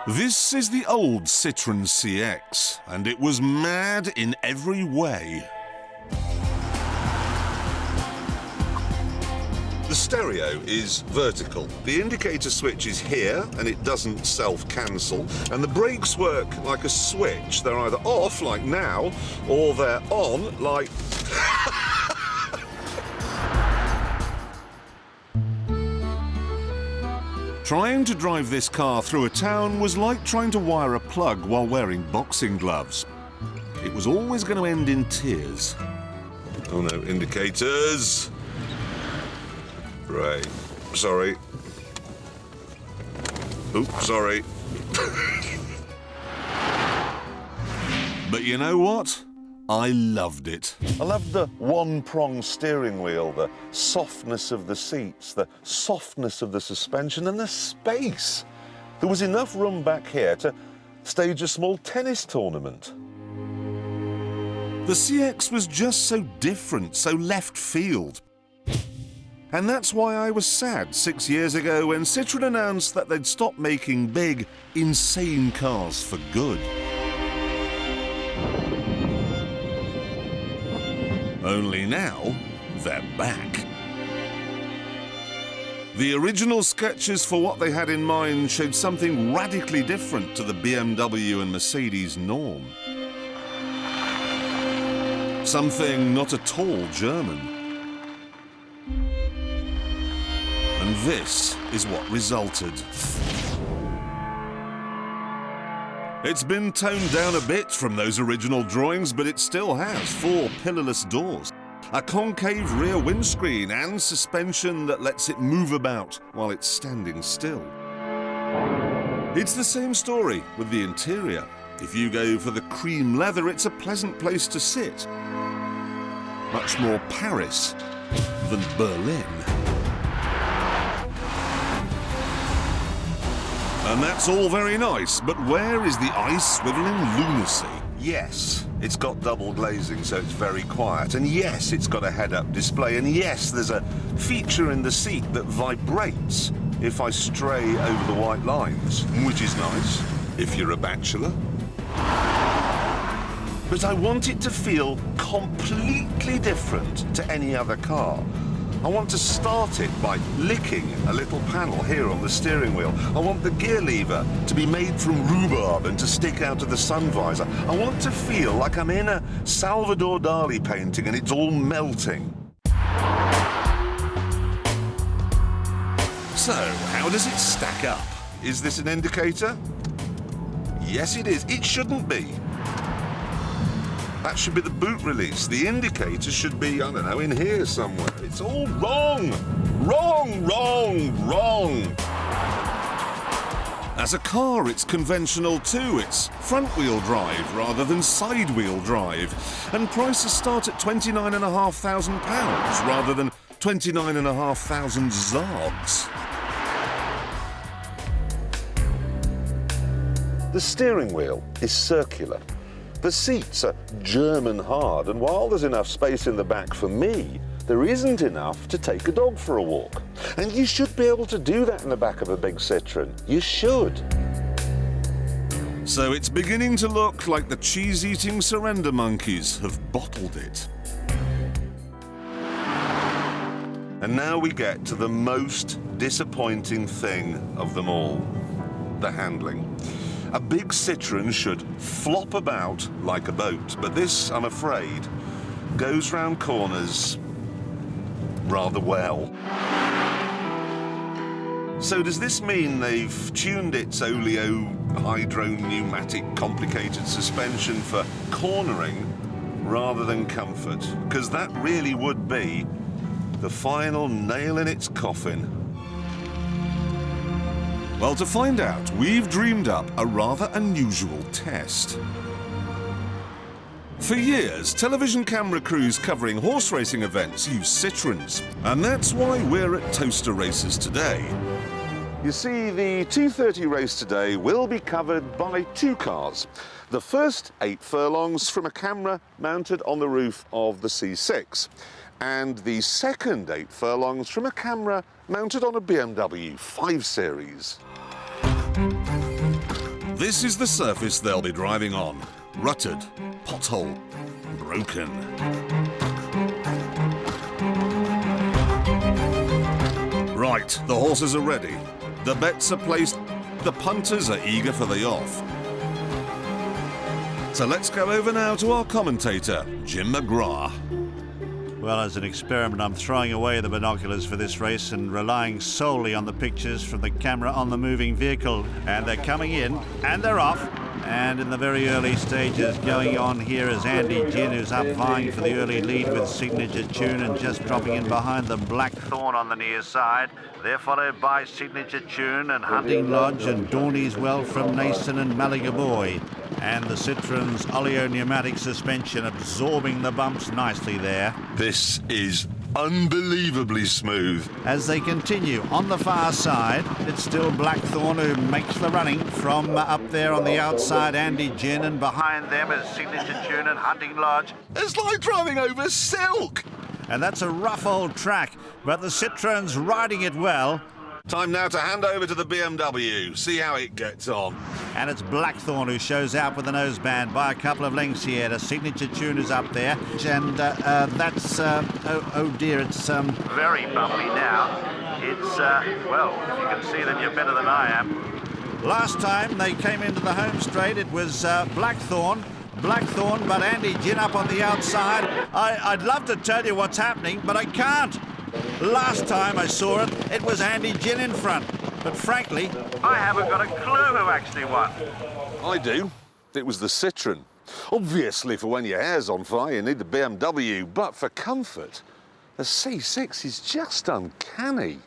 This is the old Citroën CX, and it was mad in every way. The stereo is vertical. The indicator switch is here, and it doesn't self-cancel. And the brakes work like a switch. They're either off, like now, or they're on, like... Trying to drive this car through a town was like trying to wire a plug while wearing boxing gloves. It was always going to end in tears. Oh no, indicators! Right, sorry. Oops, sorry. But you know what? I loved it. I loved the one-prong steering wheel, the softness of the seats, the softness of the suspension, and the space. There was enough room back here to stage a small tennis tournament. The CX was just so different, so left field. And that's why I was sad 6 years ago when Citroën announced that they'd stop making big, insane cars for good. Only now, they're back. The original sketches for what they had in mind showed something radically different to the BMW and Mercedes norm. Something not at all German. And this is what resulted. It's been toned down a bit from those original drawings, but it still has 4 pillarless doors, a concave rear windscreen, and suspension that lets it move about while it's standing still. It's the same story with the interior. If you go for the cream leather, it's a pleasant place to sit. Much more Paris than Berlin. And that's all very nice, but where is the eye-swiveling lunacy? Yes, it's got double glazing, so it's very quiet. And yes, it's got a head-up display. And yes, there's a feature in the seat that vibrates if I stray over the white lines, which is nice if you're a bachelor. But I want it to feel completely different to any other car. I want to start it by licking a little panel here on the steering wheel. I want the gear lever to be made from rhubarb and to stick out of the sun visor. I want to feel like I'm in a Salvador Dali painting and it's all melting. So, how does it stack up? Is this an indicator? Yes, it is. It shouldn't be. That should be the boot release. The indicator should be, I don't know, in here somewhere. It's all wrong. Wrong, wrong, wrong. As a car, it's conventional too. It's front-wheel drive rather than side-wheel drive. And prices start at £29,500 rather than 29,500 Zards. The steering wheel is circular. The seats are German hard, and while there's enough space in the back for me, there isn't enough to take a dog for a walk. And you should be able to do that in the back of a big Citroën. You should. So it's beginning to look like the cheese-eating surrender monkeys have bottled it. And now we get to the most disappointing thing of them all, the handling. A big Citroën should flop about like a boat, but this, I'm afraid, goes round corners rather well. So does this mean they've tuned its oleo hydro-pneumatic complicated suspension for cornering rather than comfort? Because that really would be the final nail in its coffin. Well, to find out, we've dreamed up a rather unusual test. For years, television camera crews covering horse racing events use Citroëns, and that's why we're at Toaster Races today. You see, the 2:30 race today will be covered by 2 cars. The first 8 furlongs from a camera mounted on the roof of the C6, and the second 8 furlongs from a camera mounted on a BMW 5 Series. This is the surface they'll be driving on. Rutted, pothole, broken. Right, the horses are ready. The bets are placed. The punters are eager for the off. So let's go over now to our commentator, Jim McGrath. Well, as an experiment, I'm throwing away the binoculars for this race and relying solely on the pictures from the camera on the moving vehicle. And they're coming in, and they're off. And in the very early stages, going on here is Andy Ginn, who's up vying for the early lead with Signature Tune and just dropping in behind the Blackthorn on the near side. They're followed by Signature Tune and Hunting Lodge and Dorney's Well from Nason and Malaga And the Citroën's oleo-pneumatic suspension absorbing the bumps nicely there. This is unbelievably smooth. As they continue on the far side, it's still Blackthorn who makes the running from up there on the outside, Andy Ginn, and behind them is Signature Tune and Hunting Lodge. It's like driving over silk. And that's a rough old track, but the Citroën's riding it well. Time now to hand over to the BMW, see how it gets on. And it's Blackthorn who shows out with the noseband by a couple of lengths here. The Signature Tune is up there, and that's, oh dear, it's very bumpy now. It's, well, if you can see, then you're better than I am. Last time they came into the home straight, it was Blackthorn, but Andy Ginn up on the outside. I'd love to tell you what's happening, but I can't. Last time I saw it, it was Andy Ginn in front. But frankly, I haven't got a clue who actually won. I do. It was the Citroën. Obviously, for when your hair's on fire, you need the BMW, but for comfort, the C6 is just uncanny.